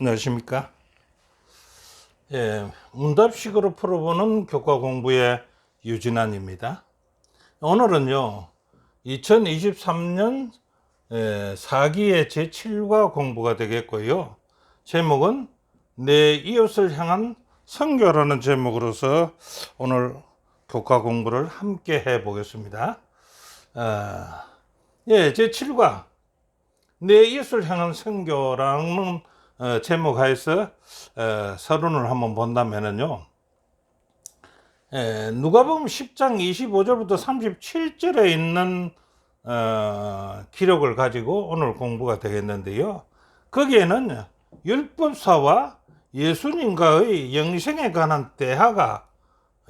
안녕하십니까? 문답식으로 풀어보는 교과 공부의 유진환입니다. 오늘은요, 2023년 4기의 제7과 공부가 되겠고요. 제목은 내 이웃을 향한 선교라는 제목으로서 오늘 교과 공부를 함께 해 보겠습니다. 제7과 내 이웃을 향한 선교라는 제목 하에서 서론을 한번 본다면은요, 누가복음 10장 25절부터 37절에 있는 기록을 가지고 오늘 공부가 되겠는데요. 거기에는 율법사와 예수님과의 영생에 관한 대화가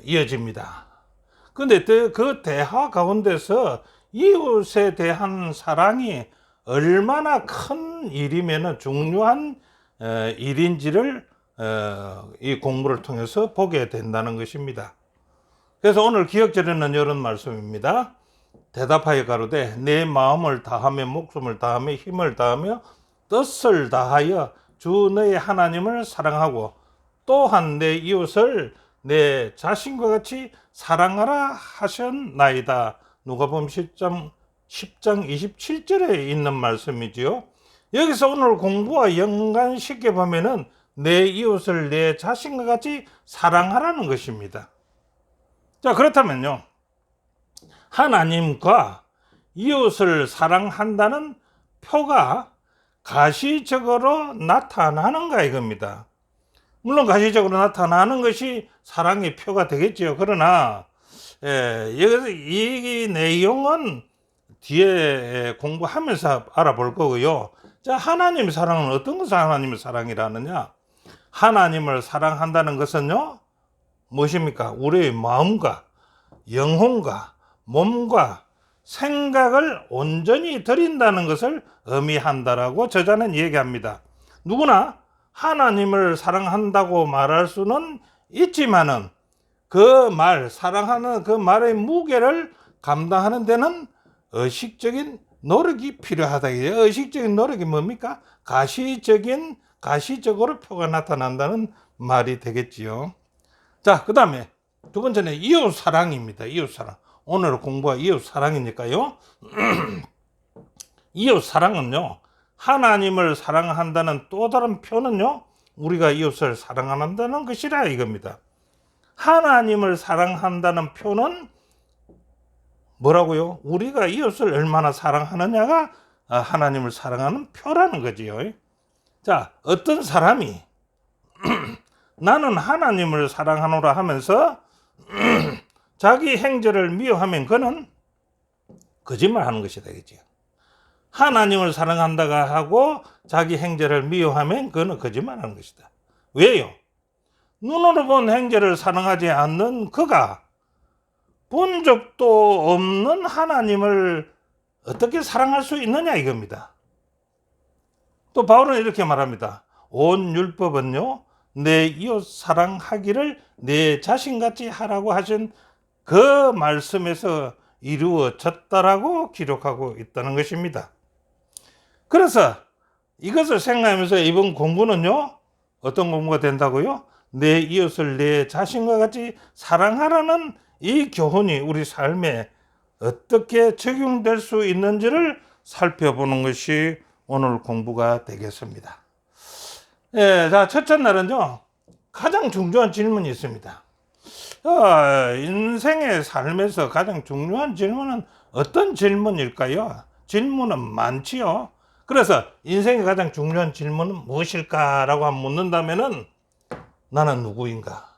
이어집니다. 근데 그 대화 가운데서 이웃에 대한 사랑이 얼마나 큰 일이면 중요한 일인지를 이 공부를 통해서 보게 된다는 것입니다. 그래서 오늘 기억절에는 이런 말씀입니다. 대답하여 가로되 내 마음을 다하며 목숨을 다하며 힘을 다하며 뜻을 다하여 주 너의 하나님을 사랑하고 또한 내 이웃을 내 자신과 같이 사랑하라 하셨나이다. 누가복음 10장 27절에 있는 말씀이지요. 여기서 오늘 공부와 연관시켜 보면은 내 이웃을 내 자신과 같이 사랑하라는 것입니다. 자, 그렇다면요, 하나님과 이웃을 사랑한다는 표가 가시적으로 나타나는가 이겁니다. 물론 가시적으로 나타나는 것이 사랑의 표가 되겠지요. 그러나 여기서 이 내용은 뒤에 공부하면서 알아볼 거고요. 자, 하나님의 사랑은 어떤 것을 하나님의 사랑이라느냐? 하나님을 사랑한다는 것은요, 무엇입니까? 우리의 마음과 영혼과 몸과 생각을 온전히 드린다는 것을 의미한다라고 저자는 얘기합니다. 누구나 하나님을 사랑한다고 말할 수는 있지만은 그 말, 사랑하는 그 말의 무게를 감당하는 데는 의식적인 노력이 필요하다. 의식적인 노력이 뭡니까? 가시적으로 표가 나타난다는 말이 되겠지요. 자, 그 다음에 두 번째는 이웃 사랑입니다. 이웃 사랑. 오늘 공부가 이웃 사랑이니까요. 이웃 사랑은요, 하나님을 사랑한다는 또 다른 표는요, 우리가 이웃을 사랑한다는 것이라 이겁니다. 하나님을 사랑한다는 표는 뭐라고요? 우리가 이웃을 얼마나 사랑하느냐가 하나님을 사랑하는 표라는 거지요. 자, 어떤 사람이 나는 하나님을 사랑하노라 하면서 자기 행제를 미워하면 그는 거짓말하는 것이 되겠죠. 하나님을 사랑한다가 하고 자기 행제를 미워하면 그는 거짓말하는 것이다. 왜요? 눈으로 본 행제를 사랑하지 않는 그가 본 적도 없는 하나님을 어떻게 사랑할 수 있느냐 이겁니다. 또 바울은 이렇게 말합니다. 온 율법은요, 내 이웃 사랑하기를 내 자신같이 하라고 하신 그 말씀에서 이루어졌다라고 기록하고 있다는 것입니다. 그래서 이것을 생각하면서 이번 공부는요, 어떤 공부가 된다고요? 내 이웃을 내 자신과 같이 사랑하라는 이 교훈이 우리 삶에 어떻게 적용될 수 있는지를 살펴보는 것이 오늘 공부가 되겠습니다. 자, 첫째 날은요, 가장 중요한 질문이 있습니다. 인생의 삶에서 가장 중요한 질문은 어떤 질문일까요? 질문은 많지요. 그래서 인생의 가장 중요한 질문은 무엇일까라고 묻는다면은 나는 누구인가?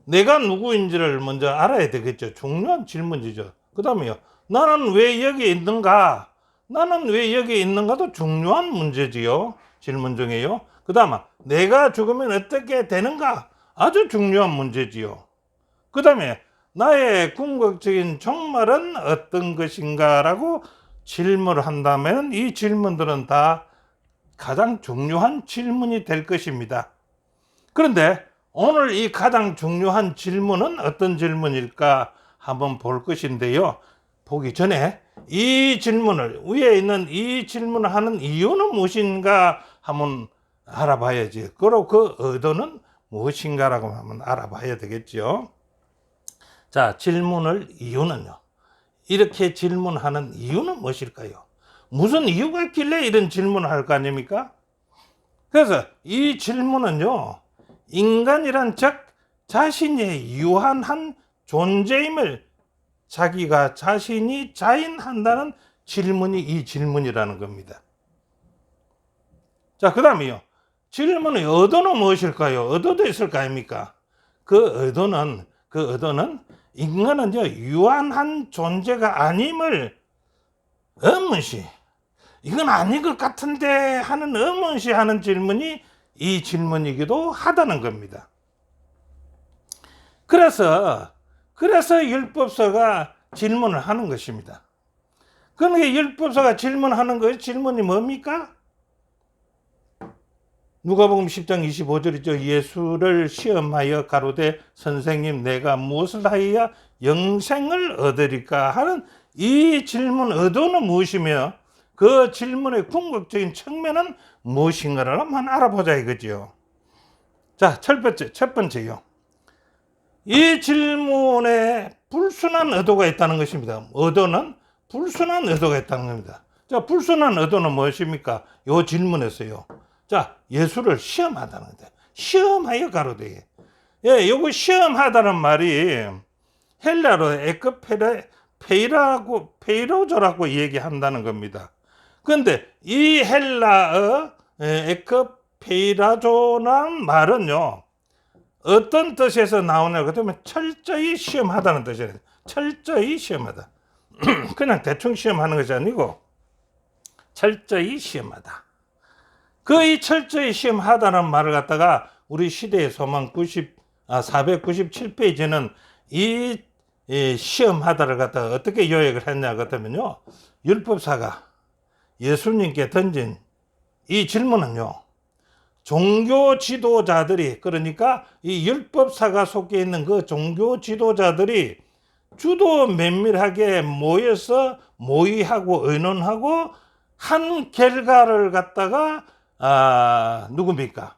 내가 누구인지를 먼저 알아야 되겠죠. 중요한 질문이죠. 그 다음에요, 나는 왜 여기 있는가? 나는 왜 여기 있는가도 중요한 문제지요. 질문 중에요. 그 다음 내가 죽으면 어떻게 되는가? 아주 중요한 문제지요. 그 다음에 나의 궁극적인 종말은 어떤 것인가라고 질문을 한다면 이 질문들은 다 가장 중요한 질문이 될 것입니다. 그런데 오늘 이 가장 중요한 질문은 어떤 질문일까 한번 볼 것인데요. 보기 전에 이 질문을, 위에 있는 이 질문을 하는 이유는 무엇인가 한번 알아봐야지. 그리고 그 의도는 무엇인가라고 한번 알아봐야 되겠죠. 자, 이유는요. 이렇게 질문하는 이유는 무엇일까요? 무슨 이유가 있길래 이런 질문을 할 거 아닙니까? 그래서 이 질문은요, 인간이란 즉 자신의 유한한 존재임을 자기가 자신이 자인한다는 질문이 이 질문이라는 겁니다. 자, 그 다음에요. 질문의 의도는 무엇일까요? 의도도 있을 거 아닙니까? 그 의도는 인간은요, 유한한 존재가 아님을 의문시, 이건 아닌 것 같은데 하는 의문시 하는 질문이 이 질문이기도 하다는 겁니다. 그래서 율법서가 질문을 하는 것입니다. 그러니까 율법서가 질문하는 거예요. 질문이 뭡니까? 누가복음 10장 25절이죠. 예수를 시험하여 가로되 선생님 내가 무엇을 하여야 영생을 얻으리까 하는 이 질문 의도는 무엇이며 그 질문의 궁극적인 측면은 무엇인가를 한번 알아보자 이거죠. 자, 첫 번째요. 이 질문에 불순한 의도가 있다는 것입니다. 의도는 불순한 의도가 있다는 겁니다. 자, 불순한 의도는 무엇입니까? 이 질문에서요. 자, 예수를 시험하다는 거다. 시험하여 가로되. 예, 요거 시험하다는 말이 헬라로 페이로조라고 얘기한다는 겁니다. 그런데 이 헬라어 에크페이라조라는 말은요, 어떤 뜻에서 나오냐 그러면 철저히 시험하다는 뜻이에요. 철저히 시험하다. 그냥 대충 시험하는 것이 아니고 철저히 시험하다. 그 이 철저히 시험하다는 말을 갖다가 우리 시대의 소망 497페이지는 이 시험하다를 갖다가 어떻게 요약을 했냐 그러면요, 율법사가 예수님께 던진 이 질문은요, 종교 지도자들이, 그러니까 이 율법사가 속해 있는 그 종교 지도자들이 주도 면밀하게 모여서 모의하고 의논하고 한 결과를 갖다가 누굽니까?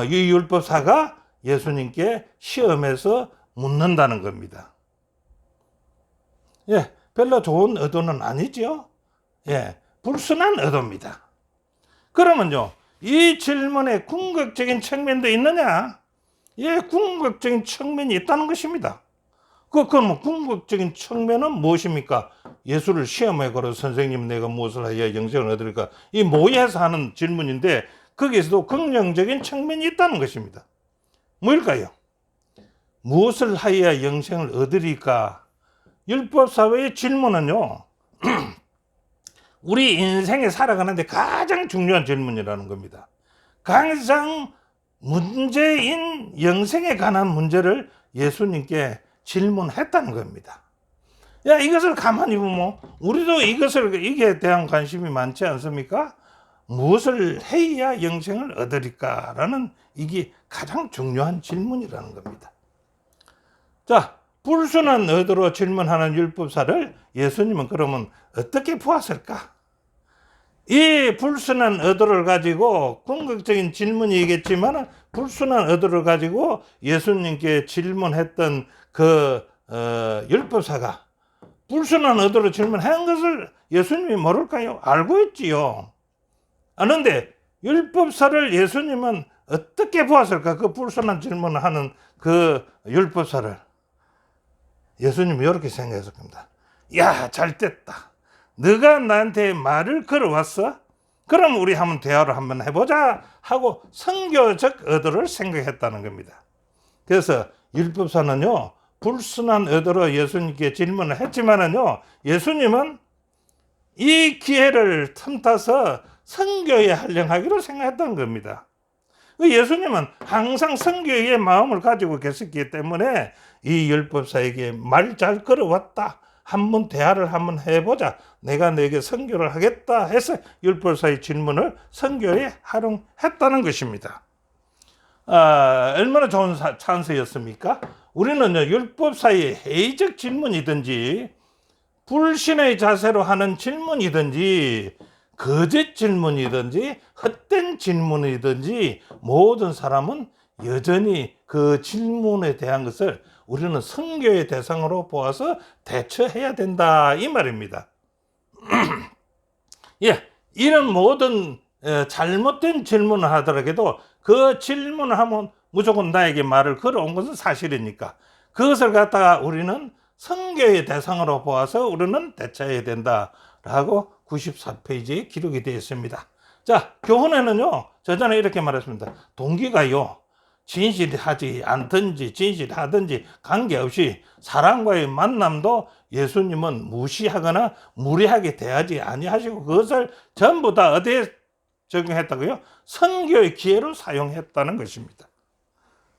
이 율법사가 예수님께 시험해서 묻는다는 겁니다. 예, 별로 좋은 의도는 아니죠. 예, 불순한 의도입니다. 그러면요, 이 질문에 궁극적인 측면도 있느냐? 예, 궁극적인 측면이 있다는 것입니다. 그럼 궁극적인 측면은 무엇입니까? 예수를 시험해 걸어 선생님 내가 무엇을 해야 영생을 얻을까? 이 모의해서 하는 질문인데 거기에서도 긍정적인 측면이 있다는 것입니다. 뭘까요? 무엇을 하여야 영생을 얻으리까? 율법사회의 질문은요, 우리 인생에 살아가는데 가장 중요한 질문이라는 겁니다. 가장 문제인 영생에 관한 문제를 예수님께 질문했다는 겁니다. 야, 이것을 가만히 보면 우리도 이게 대한 관심이 많지 않습니까? 무엇을 해야 영생을 얻으리까라는 이게 가장 중요한 질문이라는 겁니다. 자, 불순한 의도로 질문하는 율법사를 예수님은 그러면 어떻게 보았을까? 이 불순한 의도를 가지고 궁극적인 질문이겠지만 불순한 의도를 가지고 예수님께 질문했던 그 율법사가 불순한 의도로 질문한 것을 예수님이 모를까요? 알고 있지요. 그런데 율법사를 예수님은 어떻게 보았을까? 그 불순한 질문을 하는 그 율법사를 예수님이 이렇게 생각했을 겁니다. 야, 잘 됐다. 너가 나한테 말을 걸어왔어? 그럼 우리 한번 대화를 한번 해보자 하고 선교적 의도를 생각했다는 겁니다. 그래서 율법사는요, 불순한 의도로 예수님께 질문을 했지만은요, 예수님은 이 기회를 틈타서 선교에 활용하기로 생각했던 겁니다. 예수님은 항상 선교의 마음을 가지고 계셨기 때문에 이 율법사에게 말 잘 걸어왔다. 한번 대화를 한번 해보자. 내가 너에게 선교를 하겠다 해서 율법사의 질문을 선교에 활용했다는 것입니다. 얼마나 좋은 찬스였습니까? 우리는 율법사의 회의적 질문이든지 불신의 자세로 하는 질문이든지 거짓 질문이든지 헛된 질문이든지 모든 사람은 여전히 그 질문에 대한 것을 우리는 선교의 대상으로 보아서 대처해야 된다 이 말입니다. 예, 이런 모든 잘못된 질문을 하더라도 그 질문을 하면 무조건 나에게 말을 걸어온 것은 사실이니까 그것을 갖다가 우리는 선교의 대상으로 보아서 우리는 대처해야 된다라고 94페이지에 기록이 되어 있습니다. 자, 교훈에는요, 저전에 이렇게 말했습니다. 동기가요, 진실하지 않든지 진실하든지 관계없이 사람과의 만남도 예수님은 무시하거나 무례하게 대하지 아니하시고 그것을 전부 다 어디에 적용했다고요? 선교의 기회로 사용했다는 것입니다.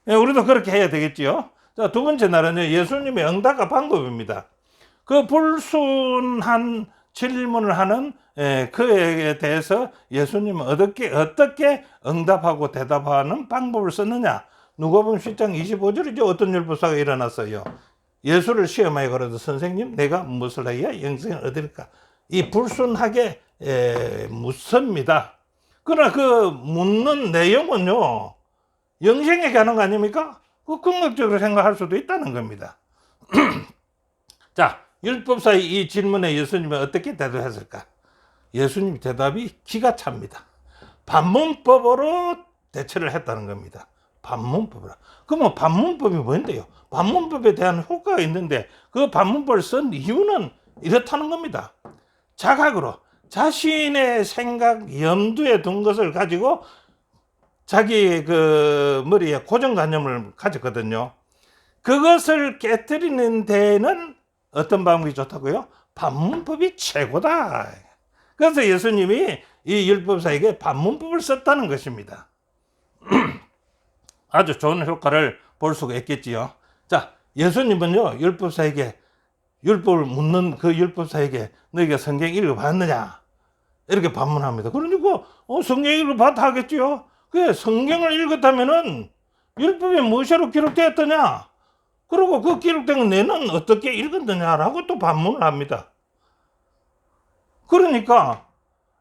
예, 우리도 그렇게 해야 되겠지요. 자, 두 번째 날은요, 예수님의 응답과 방법입니다. 그 불순한 질문을 하는 그에 대해서 예수님은 어떻게 응답하고 대답하는 방법을 썼느냐. 누가복음 10장 25절이죠. 어떤 율법사가 일어났어요. 예수를 시험하여 걸어도 선생님 내가 무엇을 해야 영생을 얻을까. 이 불순하게 묻습니다. 그러나 그 묻는 내용은요, 영생에 관한 거 아닙니까? 그 긍정적으로 생각할 수도 있다는 겁니다. 자, 율법사의 이 질문에 예수님은 어떻게 대답했을까? 예수님 대답이 기가 찹니다. 반문법으로 대처를 했다는 겁니다. 반문법으로. 그러면 반문법이 뭔데요? 반문법에 대한 효과가 있는데 그 반문법을 쓴 이유는 이렇다는 겁니다. 자각으로 자신의 생각, 염두에 둔 것을 가지고 자기 그 머리에 고정관념을 가졌거든요. 그것을 깨뜨리는 데에는 어떤 방법이 좋다고요? 반문법이 최고다. 그래서 예수님이 이 율법사에게 반문법을 썼다는 것입니다. 아주 좋은 효과를 볼 수가 있겠지요. 자, 예수님은요, 율법사에게 율법을 묻는 그 율법사에게 너희가 성경 읽어봤느냐? 이렇게 반문합니다. 그러니까 성경 읽어봤다 하겠지요. 그래, 성경을 읽었다면은 율법에 무엇으로 기록되었더냐? 그리고 그 기록된 건 내는 어떻게 읽었느냐라고 또 반문을 합니다. 그러니까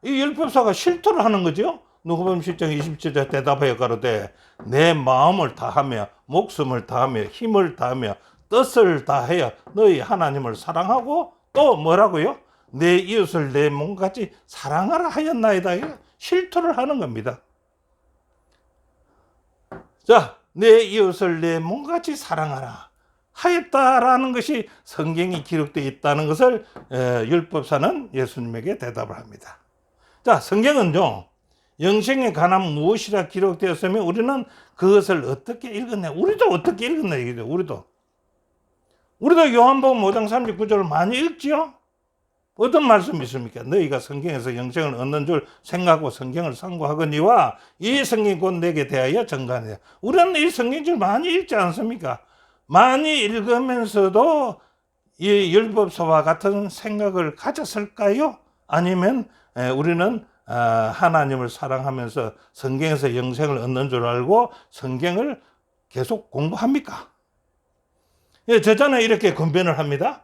이 율법사가 실토를 하는 거죠. 누가복음 10장 27절 대답하여 가로되 내 마음을 다하며 목숨을 다하며 힘을 다하며 뜻을 다하여 너희 하나님을 사랑하고 또 뭐라고요? 내 이웃을 내 몸같이 사랑하라 하였나이다. 실토를 하는 겁니다. 자, 내 이웃을 내 몸같이 사랑하라 하였다라는 것이 성경이 기록되어 있다는 것을 율법사는 예수님에게 대답을 합니다. 자, 성경은요, 영생에 관한 무엇이라 기록되었으면 우리는 그것을 어떻게 읽었냐. 우리도 어떻게 읽었냐 이거죠. 우리도 요한복음 5장 39절을 많이 읽지요. 어떤 말씀이 있습니까? 너희가 성경에서 영생을 얻는 줄 생각하고 성경을 상고하거니와 이 성경이 곧 내게 대하여 증거하느니라. 우리는 이 성경을 많이 읽지 않습니까? 많이 읽으면서도 이 율법서와 같은 생각을 가졌을까요? 아니면 우리는 하나님을 사랑하면서 성경에서 영생을 얻는 줄 알고 성경을 계속 공부합니까? 예, 저자는 이렇게 권변을 합니다.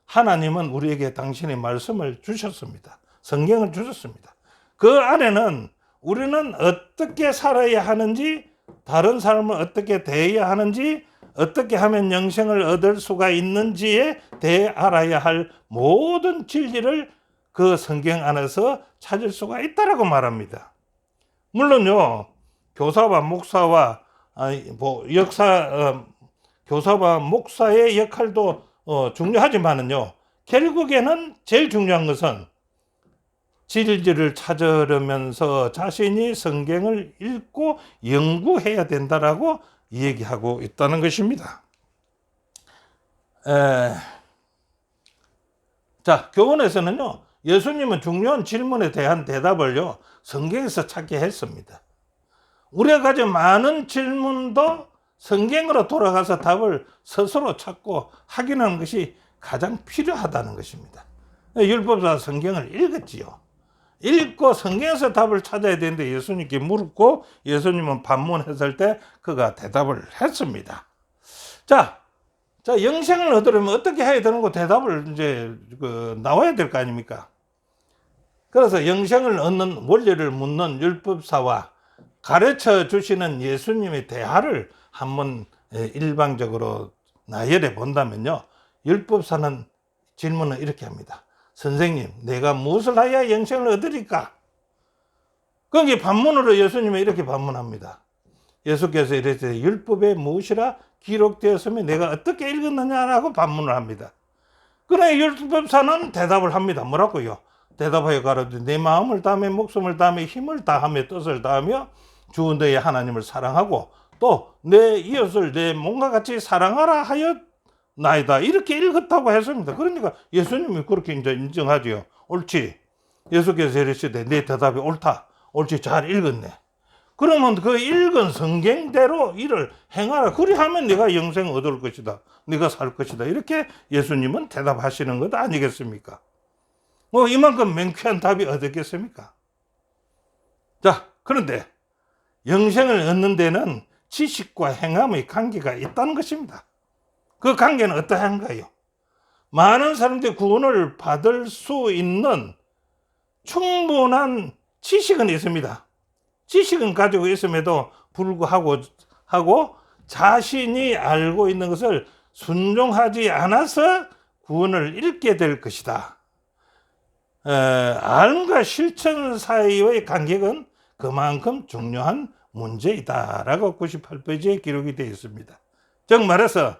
하나님은 우리에게 당신의 말씀을 주셨습니다. 성경을 주셨습니다. 그 안에는 우리는 어떻게 살아야 하는지, 다른 사람을 어떻게 대해야 하는지, 어떻게 하면 영생을 얻을 수가 있는지에 대해 알아야 할 모든 진리를 그 성경 안에서 찾을 수가 있다라고 말합니다. 물론요, 교사와 목사와 교사와 목사의 역할도 중요하지만은요, 결국에는 제일 중요한 것은 진리를 찾으려면서 자신이 성경을 읽고 연구해야 된다라고 얘기하고 있다는 것입니다. 자, 교훈에서는요, 예수님은 중요한 질문에 대한 대답을요, 성경에서 찾게 했습니다. 우리가 가진 많은 질문도 성경으로 돌아가서 답을 스스로 찾고 확인하는 것이 가장 필요하다는 것입니다. 율법사 성경을 읽었지요. 읽고 성경에서 답을 찾아야 되는데 예수님께 물었고 예수님은 반문했을 때 그가 대답을 했습니다. 자, 영생을 얻으려면 어떻게 해야 되는 거 대답을 이제 나와야 될 거 아닙니까? 그래서 영생을 얻는 원리를 묻는 율법사와 가르쳐 주시는 예수님의 대화를 한번 일방적으로 나열해 본다면요. 율법사는 질문을 이렇게 합니다. 선생님, 내가 무엇을 하여야 영생을 얻으리까? 거기에 반문으로 예수님이 이렇게 반문합니다. 예수께서 이랬어요. 율법에 무엇이라 기록되었으면 내가 어떻게 읽었느냐라고 반문을 합니다. 그러나 율법사는 대답을 합니다. 뭐라고요? 대답하여 가로되 내 마음을 다하며 목숨을 다하며 힘을 다하며 뜻을 다하며 주 너의 하나님을 사랑하고 또 내 이웃을 내 몸과 같이 사랑하라 하여 나이다. 이렇게 읽었다고 했습니다. 그러니까 예수님이 그렇게 이제 인정하죠. 옳지. 예수께서 이르시되 내 대답이 옳다. 옳지. 잘 읽었네. 그러면 그 읽은 성경대로 이를 행하라. 그리하면 네가 영생 얻을 것이다. 네가 살 것이다. 이렇게 예수님은 대답하시는 것 아니겠습니까? 뭐 이만큼 명쾌한 답이 어떻겠습니까? 자, 그런데 영생을 얻는 데는 지식과 행함의 관계가 있다는 것입니다. 그 관계는 어떠한가요? 많은 사람들이 구원을 받을 수 있는 충분한 지식은 있습니다. 지식은 가지고 있음에도 불구하고 자신이 알고 있는 것을 순종하지 않아서 구원을 잃게 될 것이다. 알과 실천 사이의 간격은 그만큼 중요한 문제이다라고 98페이지에 기록이 되어 있습니다. 즉 말해서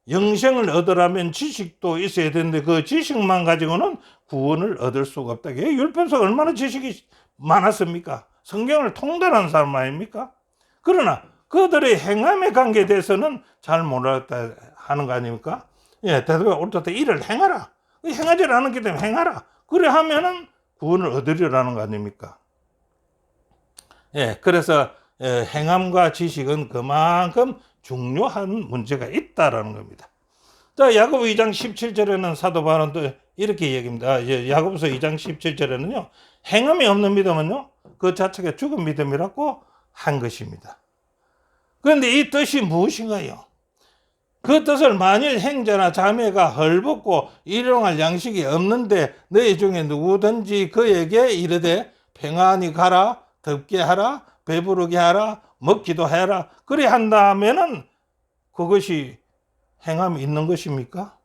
영생을 얻으려면 지식도 있어야 되는데 그 지식만 가지고는 구원을 얻을 수가 없다. 율법서가 얼마나 지식이 많았습니까? 성경을 통달한 사람 아닙니까? 그러나 그들의 행함에 관계에 대해서는 잘 몰랐다 하는 거 아닙니까? 예, 대답이 옳다. 이를 행하라. 행하지 않았기 때문에 행하라. 그래 하면은 구원을 얻으리라는 거 아닙니까? 예, 그래서 행함과 지식은 그만큼 중요한 문제가 있다라는 겁니다. 자, 야고보 2장 17절에는 사도 바울은 또 이렇게 얘기합니다. 야고보서 2장 17절에는요, 행함이 없는 믿음은요, 그 자체가 죽은 믿음이라고 한 것입니다. 그런데 이 뜻이 무엇인가요? 그 뜻을 만일 형제나 자매가 헐벗고 일용할 양식이 없는데 너희 중에 누구든지 그에게 이르되 평안히 가라, 덥게 하라, 배부르게 하라, 먹기도 해라. 그래 한다면은 그것이 행함이 있는 것입니까?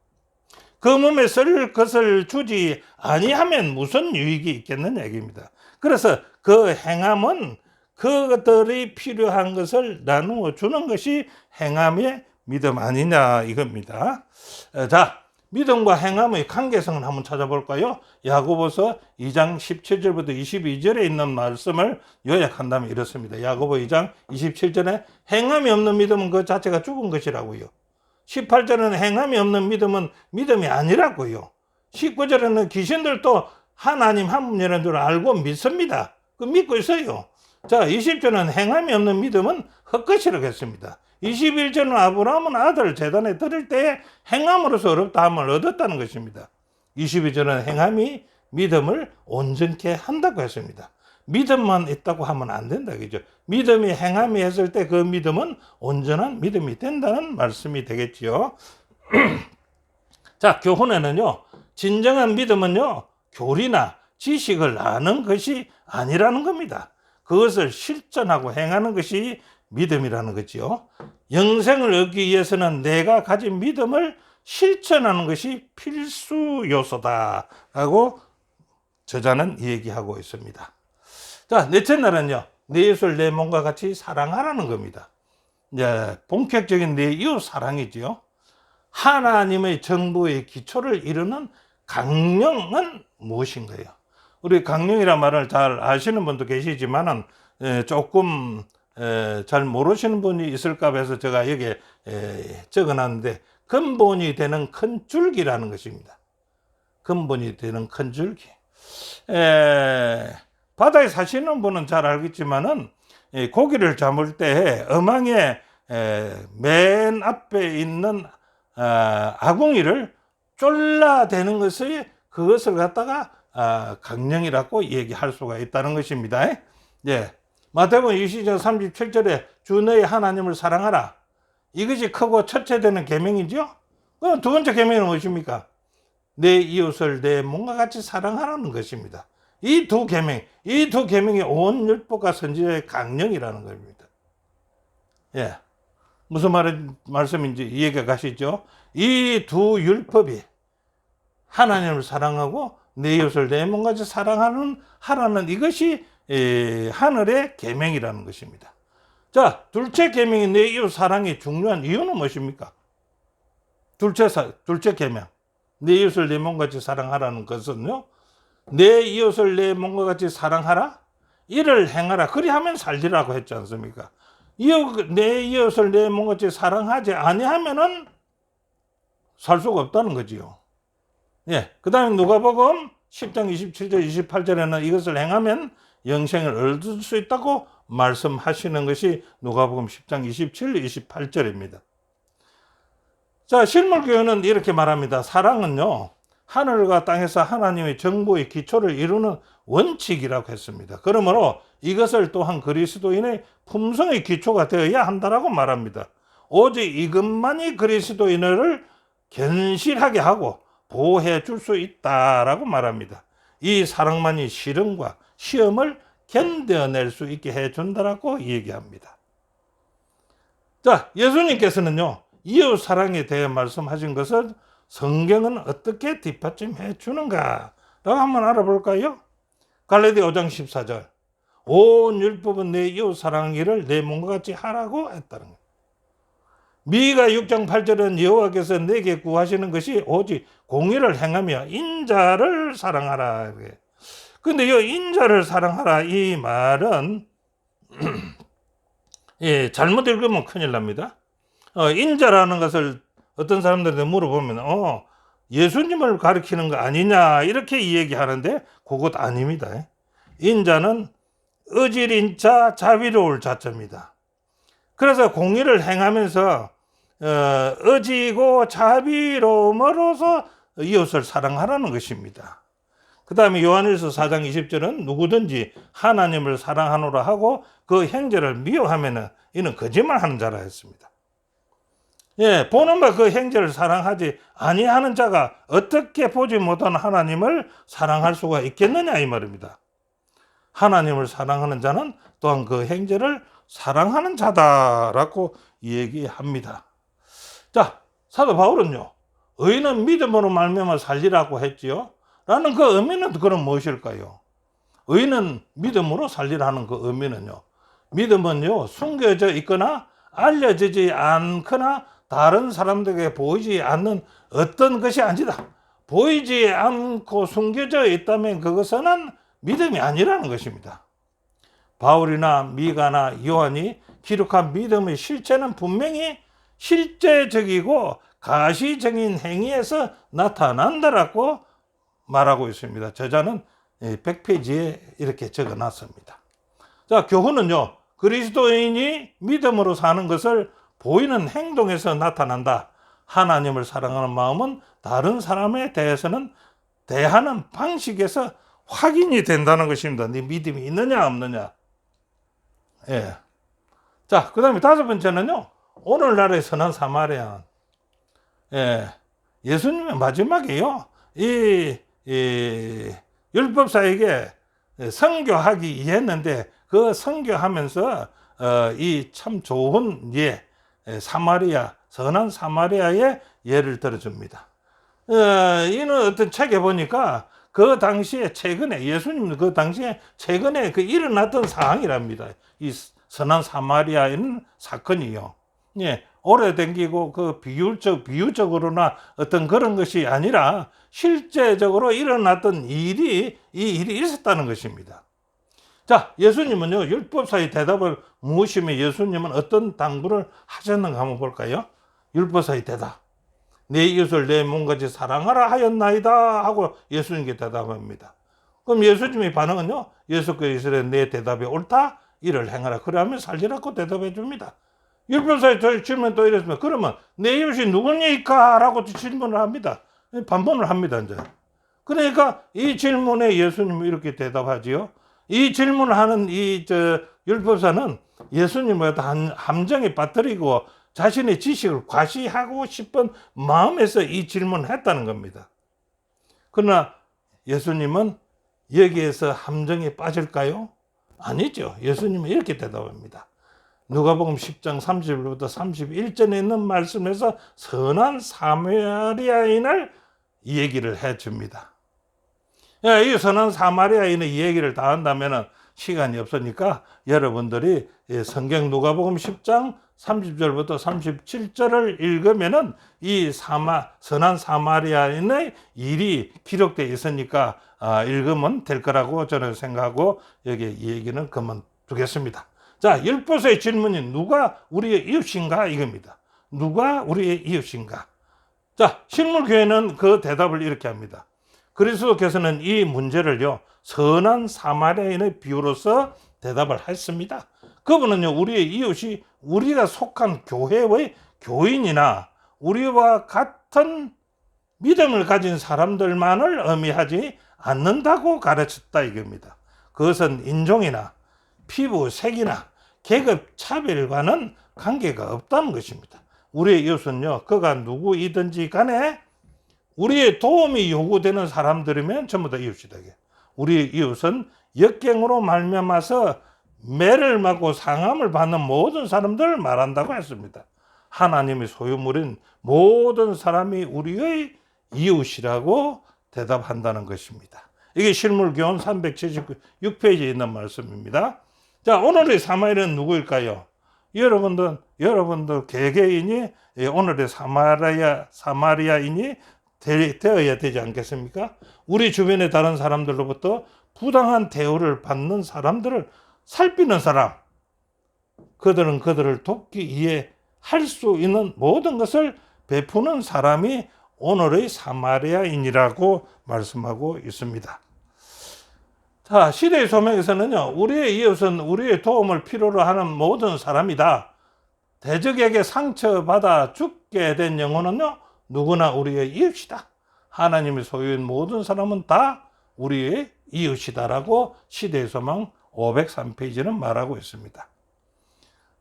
그 몸에 쓸 것을 주지 아니하면 무슨 유익이 있겠느냐 얘기입니다. 그래서 그 행함은 그것들이 필요한 것을 나누어 주는 것이 행함의 믿음 아니냐 이겁니다. 자, 믿음과 행함의 관계성을 한번 찾아볼까요? 야고보서 2장 17절부터 22절에 있는 말씀을 요약한다면 이렇습니다. 야고보 2장 27절에 행함이 없는 믿음은 그 자체가 죽은 것이라고요. 18절에는 행함이 없는 믿음은 믿음이 아니라고요. 19절에는 귀신들도 하나님 한 분이라는 줄 알고 믿습니다. 그 믿고 있어요. 자, 20절은 행함이 없는 믿음은 헛것이라고 했습니다. 21절은 아브라함은 아들을 제단에 드릴 때에 행함으로서 어렵다 함을 얻었다는 것입니다. 22절은 행함이 믿음을 온전케 한다고 했습니다. 믿음만 있다고 하면 안 된다. 그죠? 믿음이 행함이 했을 때 그 믿음은 온전한 믿음이 된다는 말씀이 되겠지요. 자, 교훈에는요, 진정한 믿음은요, 교리나 지식을 아는 것이 아니라는 겁니다. 그것을 실천하고 행하는 것이 믿음이라는 거지요. 영생을 얻기 위해서는 내가 가진 믿음을 실천하는 것이 필수 요소다라고 저자는 얘기하고 있습니다. 자, 넷째 날은요, 내 이웃을 내 몸과 같이 사랑하라는 겁니다. 이제 본격적인 내 이웃 사랑이지요. 하나님의 정부의 기초를 이루는 강령은 무엇인가요? 우리 강령이란 말을 잘 아시는 분도 계시지만은 조금 잘 모르시는 분이 있을까 해서 제가 여기에 적어놨는데 근본이 되는 큰 줄기라는 것입니다. 근본이 되는 큰 줄기. 바다에 사시는 분은 잘 알겠지만은 고기를 잡을 때 어망에 맨 앞에 있는 아궁이를 쫄라대는 것이 그것을 갖다가 강령이라고 얘기할 수가 있다는 것입니다. 예. 마태복음 20장 37절에 주 너의 하나님을 사랑하라. 이것이 크고 첫째 되는 계명이죠. 그럼 두 번째 계명은 무엇입니까? 내 이웃을 내 몸과 같이 사랑하라는 것입니다. 이 두 계명이 온 율법과 선지자의 강령이라는 겁니다. 예. 무슨 말씀인지 이해가 가시죠? 이 두 율법이 하나님을 사랑하고 내 이웃을 내 몸같이 하라는 이것이 하늘의 계명이라는 것입니다. 자, 둘째 계명이 내 이웃 사랑이 중요한 이유는 무엇입니까? 둘째 계명. 내 이웃을 내 몸같이 사랑하라는 것은요. 내 이웃을 내 몸과 같이 사랑하라. 이를 행하라. 그리하면 살리라고 했지 않습니까? 내 이웃을 내 몸같이 사랑하지 아니하면은 살 수가 없다는 거지요. 예. 그 다음에 누가복음 10장 27절 28절에는 이것을 행하면 영생을 얻을 수 있다고 말씀하시는 것이 누가복음 10장 27, 28절입니다. 자, 실물교훈은 이렇게 말합니다. 사랑은요, 하늘과 땅에서 하나님의 정보의 기초를 이루는 원칙이라고 했습니다. 그러므로 이것을 또한 그리스도인의 품성의 기초가 되어야 한다라고 말합니다. 오직 이것만이 그리스도인을 견실하게 하고 보호해 줄 수 있다라고 말합니다. 이 사랑만이 시련과 시험을 견뎌낼 수 있게 해준다라고 얘기합니다. 자, 예수님께서는요, 이웃 사랑에 대해 말씀하신 것을 성경은 어떻게 뒷받침해 주는가 라고 한번 알아볼까요? 갈라디아 5장 14절. 온 율법은 내 이웃 사랑하기를 내 몸과 같이 하라고 했다는 거예요. 미가 6장 8절은 여호와께서 내게 구하시는 것이 오직 공의를 행하며 인자를 사랑하라. 근데 이 인자를 사랑하라 이 말은 예, 잘못 읽으면 큰일 납니다. 인자라는 것을 어떤 사람들한테 물어보면 예수님을 가리키는 거 아니냐 이렇게 이야기하는데 그것 아닙니다. 인자는 의질인자 자비로울 자자입니다. 그래서 공의를 행하면서 의지고 자비로움으로서 이웃을 사랑하라는 것입니다. 그 다음에 요한일서 4장 20절은 누구든지 하나님을 사랑하노라 하고 그 행제를 미워하면은 이는 거짓말하는 자라 했습니다. 예, 보는 바 그 행제를 사랑하지 아니하는 자가 어떻게 보지 못한 하나님을 사랑할 수가 있겠느냐 이 말입니다. 하나님을 사랑하는 자는 또한 그 행제를 사랑하는 자다라고 얘기합니다. 자, 사도 바울은요, 의인은 믿음으로 말미암아 살리라고 했지요. 라는 그 의미는 그럼 무엇일까요? 의인은 믿음으로 살리라는 그 의미는요, 믿음은요, 숨겨져 있거나 알려지지 않거나 다른 사람들에게 보이지 않는 어떤 것이 아니다. 보이지 않고 숨겨져 있다면 그것은 믿음이 아니라는 것입니다. 바울이나 미가나 요한이 기록한 믿음의 실체는 분명히 실제적이고 가시적인 행위에서 나타난다라고 말하고 있습니다. 저자는 100페이지에 이렇게 적어놨습니다. 자, 교훈은요, 그리스도인이 믿음으로 사는 것을 보이는 행동에서 나타난다. 하나님을 사랑하는 마음은 다른 사람에 대해서는 대하는 방식에서 확인이 된다는 것입니다. 네 믿음이 있느냐 없느냐. 예. 자, 그 다음에 다섯 번째는요, 오늘날의 선한 사마리안. 예. 예수님의 마지막에요, 이 율법사에게 선교하기 했는데 그 선교하면서 이 참 좋은 사마리아, 선한 사마리아의 예를 들어줍니다. 이는 어떤 책에 보니까 그 당시에 예수님 그 당시에 최근에 일어났던 사항이랍니다. 이 선한 사마리아인 사건이요. 예, 오래된 기고 비유적으로나 어떤 그런 것이 아니라 실제적으로 일어났던 이 일이 있었다는 것입니다. 자, 예수님은요, 율법사의 대답을 무엇이며 예수님은 어떤 당부를 하셨는가 한번 볼까요? 율법사의 대답. 내 이웃을 내 몸같이 사랑하라 하였나이다 하고 예수님께 대답합니다. 그럼 예수님의 반응은요, 예수께서 이르시되 내 대답이 옳다, 이를 행하라. 그러하면 살리라고 대답해 줍니다. 율법사의 질문 또 이랬으면, 그러면 내 이웃이 누구니까? 라고 질문을 합니다. 반문을 합니다, 이제. 그러니까 이 질문에 예수님이 이렇게 대답하지요. 이 질문을 하는 율법사는 예수님을 함정에 빠뜨리고 자신의 지식을 과시하고 싶은 마음에서 이 질문을 했다는 겁니다. 그러나 예수님은 여기에서 함정에 빠질까요? 아니죠. 예수님은 이렇게 대답합니다. 누가복음 10장 30절부터 31절에 있는 말씀에서 선한 사마리아인을 이 얘기를 해줍니다. 이 선한 사마리아인의 이 얘기를 다 한다면 시간이 없으니까 여러분들이 성경 누가복음 10장 30절부터 37절을 읽으면은 이 선한 사마리아인의 일이 기록되어 있으니까 읽으면 될 거라고 저는 생각하고 여기 이 얘기는 그만두겠습니다. 자, 10번의 질문이 누가 우리의 이웃인가 이겁니다. 누가 우리의 이웃인가? 자, 실물교회는 그 대답을 이렇게 합니다. 그리스도께서는 이 문제를요, 선한 사마리아인의 비유로서 대답을 했습니다. 그분은요, 우리의 이웃이 우리가 속한 교회의 교인이나 우리와 같은 믿음을 가진 사람들만을 의미하지 않는다고 가르쳤다 이겁니다. 그것은 인종이나 피부 색이나 계급 차별과는 관계가 없다는 것입니다. 우리의 이웃은요, 그가 누구이든지 간에 우리의 도움이 요구되는 사람들이면 전부 다 이웃이다. 우리의 이웃은 역경으로 말미암아서 매를 맞고 상함을 받는 모든 사람들을 말한다고 했습니다. 하나님의 소유물인 모든 사람이 우리의 이웃이라고 대답한다는 것입니다. 이게 실물교훈 376페이지에 있는 말씀입니다. 자, 오늘의 사마리아는 누구일까요? 여러분들 개개인이 오늘의 사마리아인이 되어야 되지 않겠습니까? 우리 주변의 다른 사람들로부터 부당한 대우를 받는 사람들을 살피는 사람, 그들을 돕기 위해 할 수 있는 모든 것을 베푸는 사람이 오늘의 사마리아인이라고 말씀하고 있습니다. 자, 시대의 소명에서는요, 우리의 이웃은 우리의 도움을 필요로 하는 모든 사람이다. 대적에게 상처받아 죽게 된 영혼은요, 누구나 우리의 이웃이다. 하나님의 소유인 모든 사람은 다 우리의 이웃이다라고 시대의 소망 503페이지는 말하고 있습니다.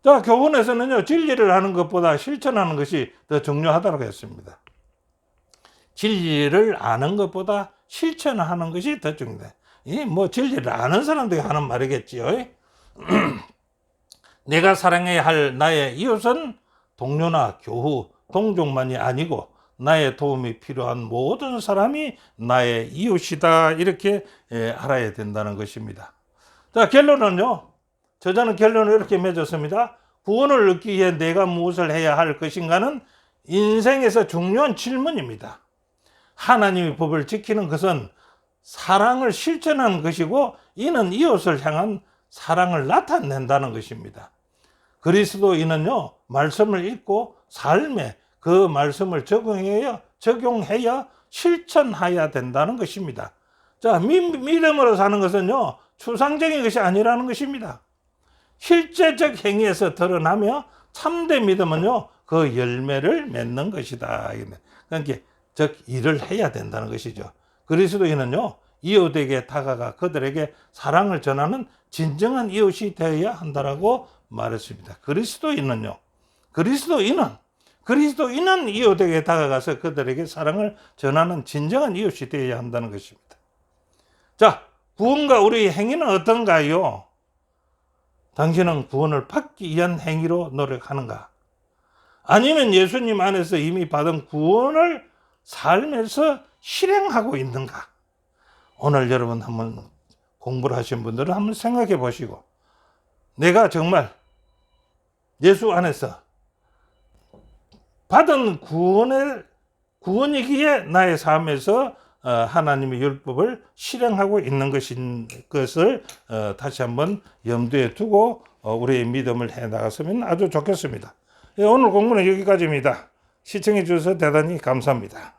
자, 교훈에서는요, 진리를 하는 것보다 실천하는 것이 더 중요하다고 했습니다. 진리를 아는 것보다 실천하는 것이 더 중요해. 진리를 아는 사람들이 하는 말이겠지요. 내가 사랑해야 할 나의 이웃은 동료나 교우, 동족만이 아니고 나의 도움이 필요한 모든 사람이 나의 이웃이다. 이렇게 알아야 된다는 것입니다. 자, 결론은요. 저자는 결론을 이렇게 맺었습니다. 구원을 얻기 위해 내가 무엇을 해야 할 것인가는 인생에서 중요한 질문입니다. 하나님의 법을 지키는 것은 사랑을 실천하는 것이고 이는 이웃을 향한 사랑을 나타낸다는 것입니다. 그리스도인은요, 말씀을 읽고 삶에 그 말씀을 적용해야 실천해야 된다는 것입니다. 자, 믿음으로 사는 것은요, 추상적인 것이 아니라는 것입니다. 실제적 행위에서 드러나며 참된 믿음은요, 그 열매를 맺는 것이다. 그러니까 즉 일을 해야 된다는 것이죠. 그리스도인은요, 이웃에게 다가가 그들에게 사랑을 전하는 진정한 이웃이 되어야 한다라고 말했습니다. 그리스도인은 이웃에게 다가가서 그들에게 사랑을 전하는 진정한 이웃이 되어야 한다는 것입니다. 자, 구원과 우리의 행위는 어떤가요? 당신은 구원을 받기 위한 행위로 노력하는가? 아니면 예수님 안에서 이미 받은 구원을 삶에서 실행하고 있는가? 오늘 여러분 한번 공부를 하신 분들은 한번 생각해 보시고, 내가 정말 예수 안에서 받은 구원이기에 나의 삶에서 하나님의 율법을 실행하고 있는 것을 다시 한번 염두에 두고 우리의 믿음을 해 나갔으면 아주 좋겠습니다. 오늘 공부는 여기까지입니다. 시청해 주셔서 대단히 감사합니다.